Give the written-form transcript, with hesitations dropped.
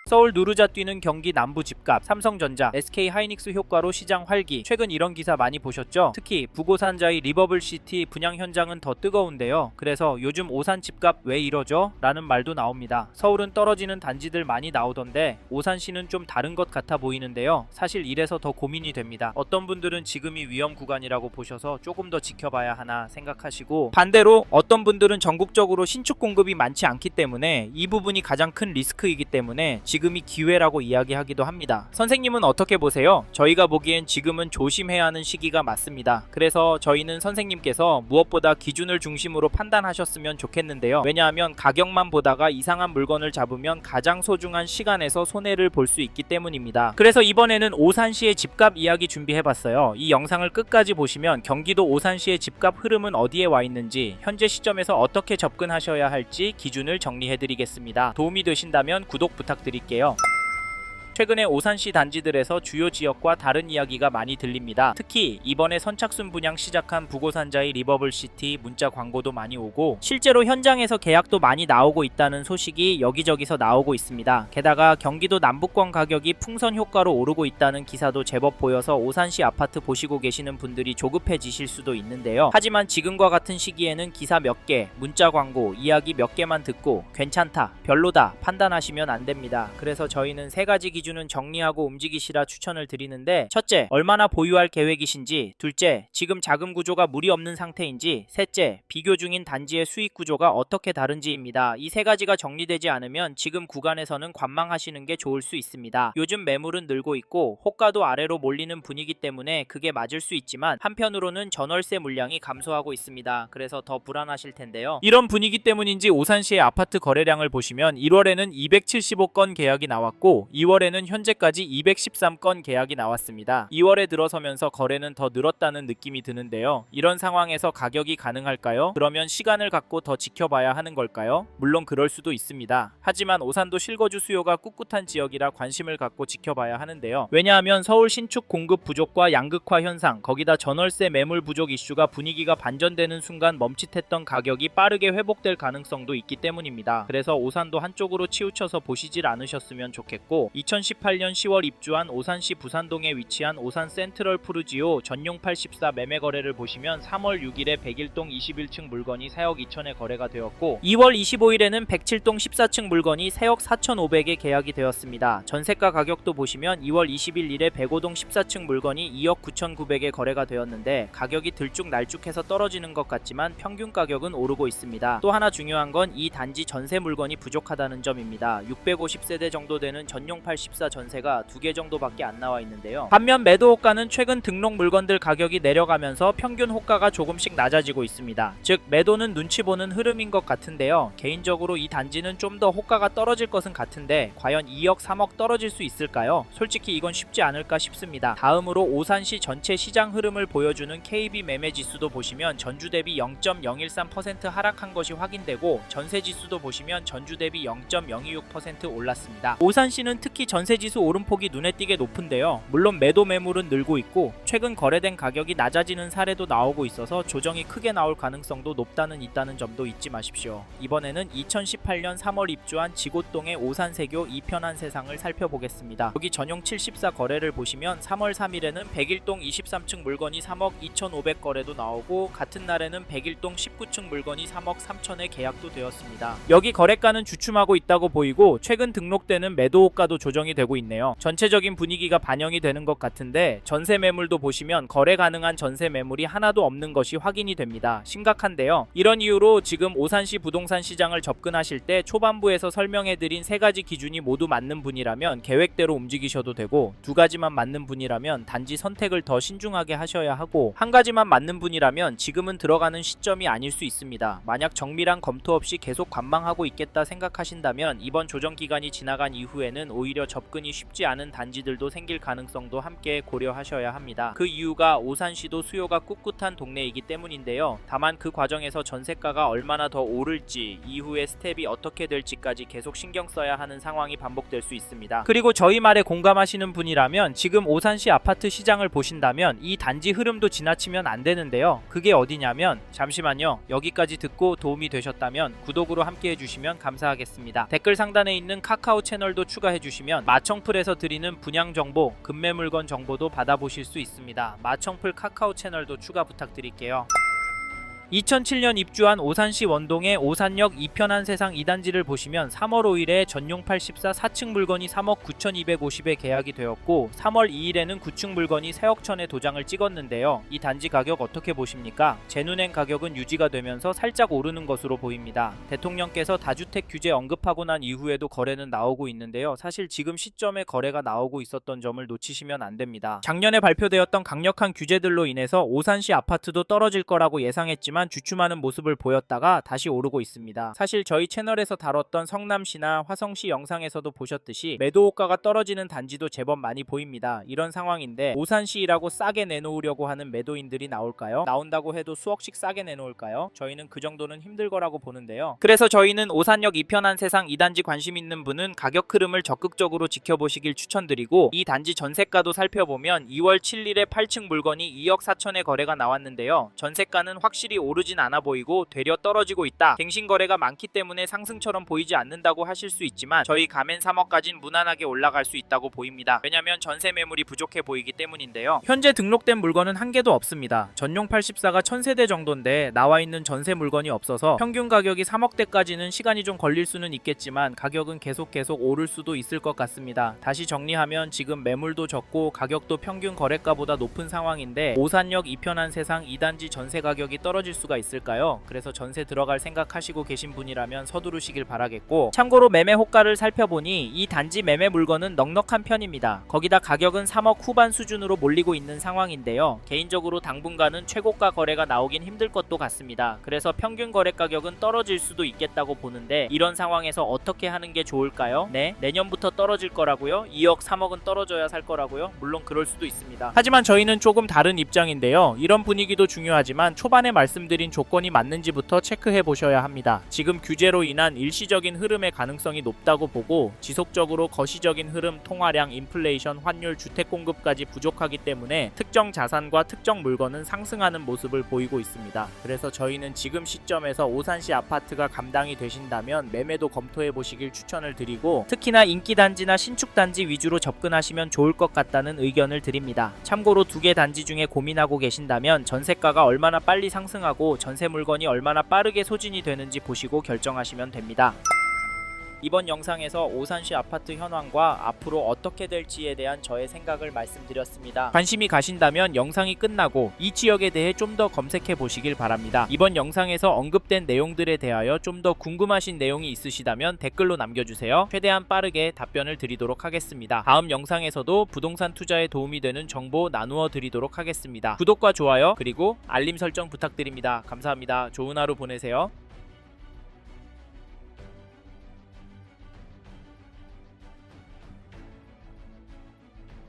서울 누르자 뛰는 경기 남부 집값, 삼성전자, SK하이닉스 효과로 시장 활기. 최근 이런 기사 많이 보셨죠? 특히 부고산자의 리버블시티 분양 현장은 더 뜨거운데요. 그래서 요즘 오산 집값 왜 이러죠? 라는 말도 나옵니다. 서울은 떨어지는 단지들 많이 나오던데 오산시는 좀 다른 것 같아 보이는데요. 사실 이래서 더 고민이 됩니다. 어떤 분들은 지금이 위험 구간이라고 보셔서 조금 더 지켜봐야 하나 생각하시고, 반대로 어떤 분들은 전국적으로 신축 공급이 많지 않기 때문에 이 부분이 가장 큰 리스크이기 때문에 지금이 기회라고 이야기하기도 합니다. 선생님은 어떻게 보세요? 저희가 보기엔 지금은 조심해야 하는 시기가 맞습니다. 그래서 저희는 선생님께서 무엇보다 기준을 중심으로 판단하셨으면 좋겠는데요. 왜냐하면 가격만 보다가 이상한 물건을 잡으면 가장 소중한 시간에서 손해를 볼 수 있기 때문입니다. 그래서 이번에는 오산시의 집값 이야기 준비해봤어요. 이 영상을 끝까지 보시면 경기도 오산시의 집값 흐름은 어디에 와 있는지, 현재 시점에서 어떻게 접근하셔야 할지 기준을 정리해드리겠습니다. 도움이 되신다면 구독 부탁드릴게요. 최근에 오산시 단지들에서 주요 지역과 다른 이야기가 많이 들립니다. 특히 이번에 선착순 분양 시작한 부고산자의 리버블시티 문자 광고도 많이 오고, 실제로 현장에서 계약도 많이 나오고 있다는 소식이 여기저기서 나오고 있습니다. 게다가 경기도 남부권 가격이 풍선 효과로 오르고 있다는 기사도 제법 보여서 오산시 아파트 보시고 계시는 분들이 조급해지실 수도 있는데요. 하지만 지금과 같은 시기에는 기사 몇 개, 문자 광고, 이야기 몇 개만 듣고 괜찮다, 별로다 판단하시면 안 됩니다. 그래서 저희는 세 가지 기준은 정리하고 움직이시라 추천을 드리는데, 첫째, 얼마나 보유할 계획이신지, 둘째, 지금 자금 구조가 무리 없는 상태인지, 셋째, 비교 중인 단지의 수익 구조가 어떻게 다른지입니다. 이 세 가지가 정리되지 않으면 지금 구간에서는 관망하시는 게 좋을 수 있습니다. 요즘 매물은 늘고 있고 호가도 아래로 몰리는 분위기 때문에 그게 맞을 수 있지만, 한편으로는 전월세 물량이 감소하고 있습니다. 그래서 더 불안하실 텐데요. 이런 분위기 때문인지 오산시의 아파트 거래량을 보시면 1월에는 275건 계약이 나왔고 2월에는 현재까지 213건 계약이 나왔습니다. 2월에 들어서면서 거래는 더 늘었다는 느낌이 드는데요. 이런 상황에서 가격이 가능할까요? 그러면 시간을 갖고 더 지켜봐야 하는 걸까요? 물론 그럴 수도 있습니다. 하지만 오산도 실거주 수요가 꿋꿋한 지역이라 관심을 갖고 지켜봐야 하는데요. 왜냐하면 서울 신축 공급 부족과 양극화 현상, 거기다 전월세 매물 부족 이슈가 분위기가 반전되는 순간 멈칫했던 가격이 빠르게 회복될 가능성도 있기 때문입니다. 그래서 오산도 한쪽으로 치우쳐서 보시질 않으셨으면 좋겠고, 2018년 10월 입주한 오산시 부산동에 위치한 오산 센트럴 푸르지오 전용 84 매매 거래를 보시면 3월 6일에 101동 21층 물건이 4억 2천에 거래가 되었고, 2월 25일에는 107동 14층 물건이 3억 4,500에 계약이 되었습니다. 전세가 가격도 보시면 2월 21일에 105동 14층 물건이 2억 9,900에 거래가 되었는데, 가격이 들쭉날쭉해서 떨어지는 것 같지만 평균 가격은 오르고 있습니다. 또 하나 중요한 건 이 단지 전세 물건이 부족하다는 점입니다. 650세대 정도 되는 전용 84 전세가 2개 정도밖에 안 나와 있는데요. 반면 매도 호가는 최근 등록 물건들 가격이 내려가면서 평균 호가가 조금씩 낮아지고 있습니다. 즉 매도는 눈치 보는 흐름인 것 같은데요. 개인적으로 이 단지는 좀 더 호가가 떨어질 것은 같은데 과연 2억 3억 떨어질 수 있을까요? 솔직히 이건 쉽지 않을까 싶습니다. 다음으로 오산시 전체 시장 흐름을 보여주는 KB 매매 지수도 보시면 전주 대비 0.013% 하락한 것이 확인되고, 전세 지수도 보시면 전주 대비 0.026% 올랐습니다. 오산시는 특히 전세지수 오름폭이 눈에 띄게 높은데요. 물론 매도 매물은 늘고 있고 최근 거래된 가격이 낮아지는 사례도 나오고 있어서 조정이 크게 나올 가능성도 있다는 점도 잊지 마십시오. 이번에는 2018년 3월 입주한 지곶동의 오산세교 이편한 세상을 살펴보겠습니다. 여기 전용 74 거래를 보시면 3월 3일에는 101동 23층 물건이 3억 2,500 거래도 나오고, 같은 날에는 101동 19층 물건이 3억 3천에 계약도 되었습니다. 여기 거래가는 주춤하고 있다고 보이고 최근 등록되는 매도 호가도 조정이 되고 있네요. 전체적인 분위기가 반영이 되는 것 같은데, 전세 매물도 보시면 거래 가능한 전세 매물이 하나도 없는 것이 확인이 됩니다. 심각한데요. 이런 이유로 지금 오산시 부동산 시장을 접근하실 때 초반부에서 설명해드린 세 가지 기준이 모두 맞는 분이라면 계획대로 움직이셔도 되고, 두 가지만 맞는 분이라면 단지 선택을 더 신중하게 하셔야 하고, 한 가지만 맞는 분이라면 지금은 들어가는 시점이 아닐 수 있습니다. 만약 정밀한 검토 없이 계속 관망하고 있겠다 생각하신다면 이번 조정 기간이 지나간 이후에는 오히려 접근이 쉽지 않은 단지들도 생길 가능성도 함께 고려하셔야 합니다. 그 이유가 오산시도 수요가 꿋꿋한 동네이기 때문인데요. 다만 그 과정에서 전세가가 얼마나 더 오를지, 이후의 스텝이 어떻게 될지까지 계속 신경 써야 하는 상황이 반복될 수 있습니다. 그리고 저희 말에 공감하시는 분이라면 지금 오산시 아파트 시장을 보신다면 이 단지 흐름도 지나치면 안 되는데요. 그게 어디냐면, 잠시만요. 여기까지 듣고 도움이 되셨다면 구독으로 함께 해주시면 감사하겠습니다. 댓글 상단에 있는 카카오 채널도 추가해주시면 마청풀에서 드리는 분양 정보, 급매 물건 정보도 받아보실 수 있습니다. 마청풀 카카오 채널도 추가 부탁드릴게요. 2007년 입주한 오산시 원동의 오산역 이편한 세상 2단지를 보시면 3월 5일에 전용 84 4층 물건이 3억 9,250에 계약이 되었고 3월 2일에는 9층 물건이 3억 1천에 도장을 찍었는데요. 이 단지 가격 어떻게 보십니까? 재눈행 가격은 유지가 되면서 살짝 오르는 것으로 보입니다. 대통령께서 다주택 규제 언급하고 난 이후에도 거래는 나오고 있는데요. 사실 지금 시점에 거래가 나오고 있었던 점을 놓치시면 안 됩니다. 작년에 발표되었던 강력한 규제들로 인해서 오산시 아파트도 떨어질 거라고 예상했지만 주춤하는 모습을 보였다가 다시 오르고 있습니다. 사실 저희 채널에서 다뤘던 성남시나 화성시 영상에서도 보셨듯이 매도 호가가 떨어지는 단지도 제법 많이 보입니다. 이런 상황인데 오산시라고 싸게 내놓으려고 하는 매도인들이 나올까요? 나온다고 해도 수억씩 싸게 내놓을까요? 저희는 그 정도는 힘들 거라고 보는데요. 그래서 저희는 오산역 이편한 세상 2단지 관심 있는 분은 가격 흐름을 적극적으로 지켜보시길 추천드리고, 이 단지 전세가도 살펴보면 2월 7일에 8층 물건이 2억 4천에 거래가 나왔는데요. 전세가는 확실히 오르진 않아 보이고 되려 떨어지고 있다. 갱신 거래가 많기 때문에 상승처럼 보이지 않는다고 하실 수 있지만 저희 가맹 3억까진 무난하게 올라갈 수 있다고 보입니다. 왜냐면 전세 매물이 부족해 보이기 때문인데요. 현재 등록된 물건은 한 개도 없습니다. 전용 84가 1000세대 정도인데 나와 있는 전세 물건이 없어서 평균 가격이 3억대까지는 시간이 좀 걸릴 수는 있겠지만 가격은 계속 오를 수도 있을 것 같습니다. 다시 정리하면 지금 매물도 적고 가격도 평균 거래가보다 높은 상황인데 오산역 이편한 세상 2단지 전세 가격이 떨어질 수가 있을까요? 그래서 전세 들어갈 생각하시고 계신 분이라면 서두르시길 바라겠고, 참고로 매매 호가를 살펴보니 이 단지 매매 물건은 넉넉한 편입니다. 거기다 가격은 3억 후반 수준으로 몰리고 있는 상황인데요. 개인적으로 당분간은 최고가 거래가 나오긴 힘들 것도 같습니다. 그래서 평균 거래 가격은 떨어질 수도 있겠다고 보는데 이런 상황에서 어떻게 하는 게 좋을까요? 네, 내년부터 떨어질 거라고요? 2억 3억은 떨어져야 살 거라고요? 물론 그럴 수도 있습니다. 하지만 저희는 조금 다른 입장인데요. 이런 분위기도 중요하지만 초반에 말씀드린 조건이 맞는지부터 체크해 보셔야 합니다. 지금 규제로 인한 일시적인 흐름의 가능성이 높다고 보고 지속적으로 거시적인 흐름, 통화량, 인플레이션, 환율, 주택 공급까지 부족하기 때문에 특정 자산과 특정 물건은 상승하는 모습을 보이고 있습니다. 그래서 저희는 지금 시점에서 오산시 아파트가 감당이 되신다면 매매도 검토해 보시길 추천을 드리고, 특히나 인기 단지나 신축 단지 위주로 접근하시면 좋을 것 같다는 의견을 드립니다. 참고로 두 개 단지 중에 고민하고 계신다면 전세가가 얼마나 빨리 상승하고 전세 물건이 얼마나 빠르게 소진이 되는지 보시고 결정하시면 됩니다. 이번 영상에서 오산시 아파트 현황과 앞으로 어떻게 될지에 대한 저의 생각을 말씀드렸습니다. 관심이 가신다면 영상이 끝나고 이 지역에 대해 좀 더 검색해 보시길 바랍니다. 이번 영상에서 언급된 내용들에 대하여 좀 더 궁금하신 내용이 있으시다면 댓글로 남겨주세요. 최대한 빠르게 답변을 드리도록 하겠습니다. 다음 영상에서도 부동산 투자에 도움이 되는 정보 나누어 드리도록 하겠습니다. 구독과 좋아요 그리고 알림 설정 부탁드립니다. 감사합니다. 좋은 하루 보내세요.